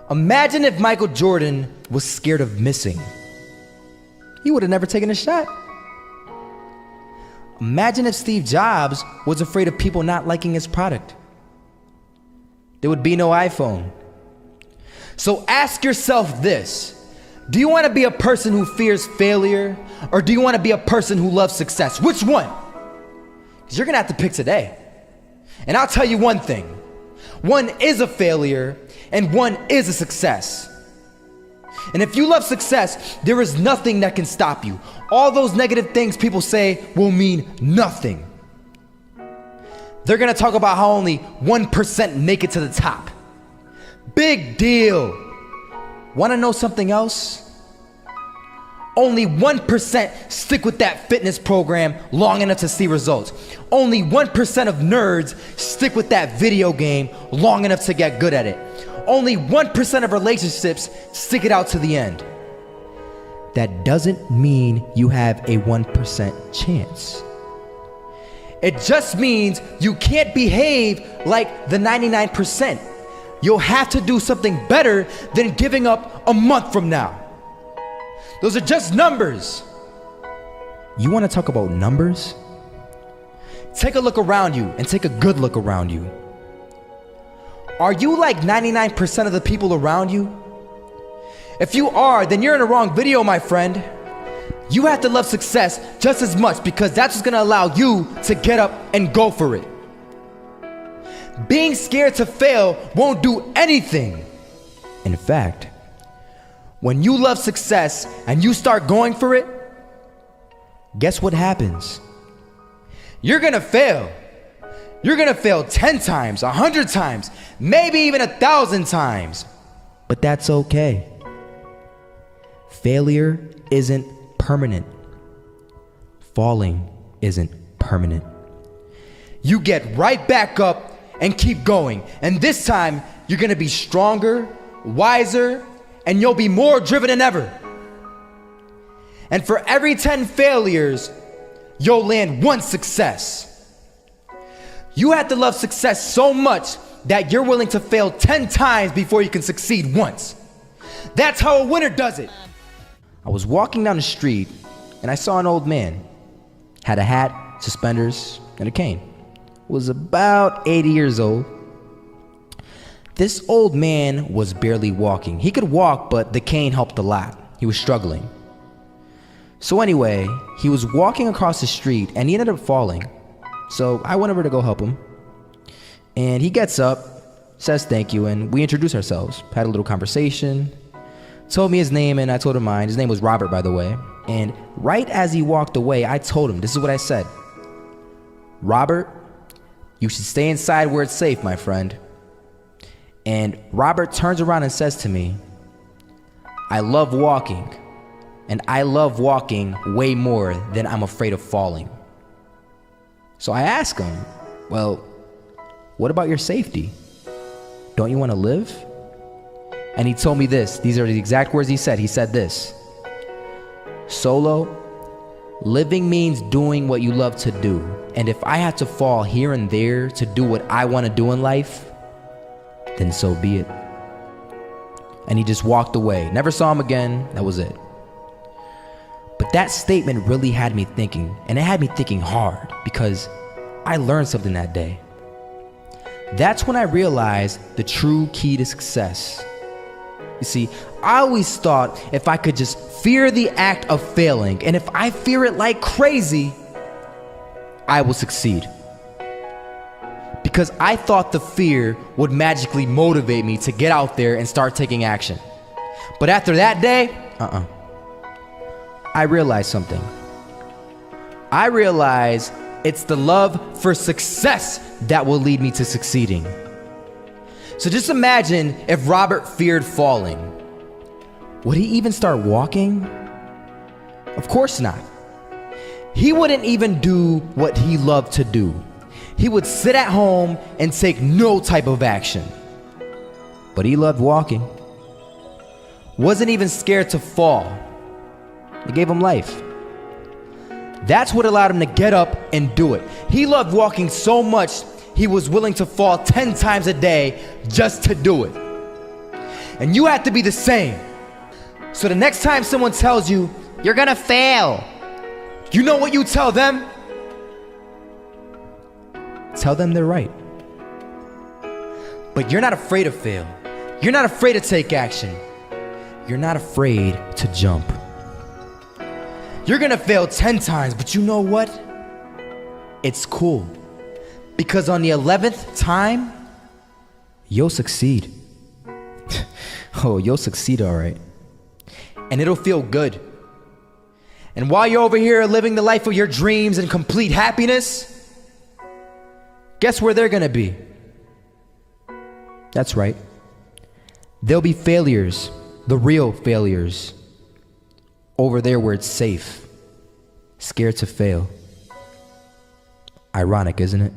Imagine if Michael Jordan was scared of missing. He would have never taken a shot. Imagine if Steve Jobs was afraid of people not liking his product. There would be no iPhone. So ask yourself this: do you want to be a person who fears failure, or do you want to be a person who loves success? Which one? Because you're gonna have to pick today. And I'll tell you one thing: one is a failure and one is a success. And if you love success, there is nothing that can stop you. All those negative things people say will mean nothing. They're gonna talk about how only 1% make it to the top. Big deal. Wanna know something else? Only 1% stick with that fitness program long enough to see results. Only 1% of nerds stick with that video game long enough to get good at it. Only 1% of relationships stick it out to the end. That doesn't mean you have a 1% chance. It just means you can't behave like the 99%. You'll have to do something better than giving up a month from now. Those are just numbers. You want to talk about numbers? Take a look around you and take a good look around you. Are you like 99% of the people around you? If you are, then you're in the wrong video, my friend. You have to love success just as much, because that's what's gonna allow you to get up and go for it. Being scared to fail won't do anything. In fact, when you love success and you start going for it, guess what happens? You're gonna fail. You're gonna fail 10 times, 100 times, maybe even 1,000 times. But that's okay. Failure isn't permanent. Falling isn't permanent. You get right back up and keep going. And this time, you're gonna be stronger, wiser, and you'll be more driven than ever. And for every 10 failures, you'll land one success. You have to love success so much that you're willing to fail 10 times before you can succeed once. That's how a winner does it. I was walking down the street and I saw an old man. Had a hat, suspenders, and a cane. Was about 80 years old. This old man was barely walking. He could walk, but the cane helped a lot. He was struggling. So anyway, he was walking across the street and he ended up falling. So I went over to go help him. And he gets up, says thank you, and we introduced ourselves. Had a little conversation. Told me his name and I told him mine. His name was Robert, by the way. And right as he walked away, I told him, this is what I said: Robert, you should stay inside where it's safe, my friend. And Robert turns around and says to me, I love walking. And I love walking way more than I'm afraid of falling. So I asked him, well, what about your safety? Don't you want to live? And he told me this. These are the exact words he said. He said this: Solo, living means doing what you love to do. And if I have to fall here and there to do what I want to do in life, then so be it. And he just walked away. Never saw him again. That was it. But that statement really had me thinking, and it had me thinking hard, because I learned something that day. That's when I realized the true key to success. You see, I always thought if I could just fear the act of failing, and if I fear it like crazy, I will succeed. Because I thought the fear would magically motivate me to get out there and start taking action. But after that day, I realized something. I realized it's the love for success that will lead me to succeeding. So just imagine if Robert feared falling. Would he even start walking? Of course not. He wouldn't even do what he loved to do. He would sit at home and take no type of action. But he loved walking. Wasn't even scared to fall. It gave him life. That's what allowed him to get up and do it. He loved walking so much, he was willing to fall 10 times a day just to do it. and you have to be the same. So the next time someone tells you, you're gonna fail, you know what you tell them? Tell them they're right. But you're not afraid to fail. You're not afraid to take action. You're not afraid to jump. You're gonna fail 10 times, but you know what? It's cool. Because on the 11th time, you'll succeed. Oh, you'll succeed all right. And it'll feel good. And while you're over here living the life of your dreams and complete happiness, guess where they're gonna be? That's right. They'll be failures, the real failures. Over there where it's safe, scared to fail. Ironic, isn't it?